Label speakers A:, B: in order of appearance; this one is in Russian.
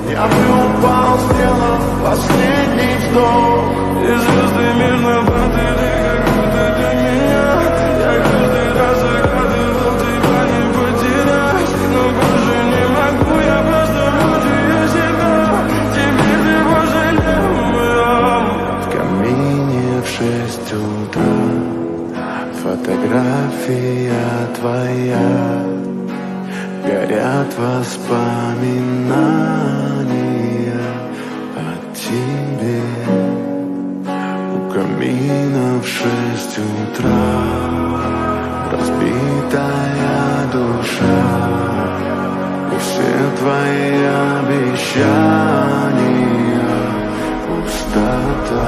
A: Я бы упал, сделав последний вздох.
B: И звезды мирного ты как будто для меня. Я каждый раз загадывал тебя не потерять, но больше не могу, я просто мучаю себя. Теперь ты больше не моя.
A: В камине в 6 утра фотография твоя. Горят воспоминания о тебе. У камина в 6 утра разбитая душа. И все твои обещания пустота.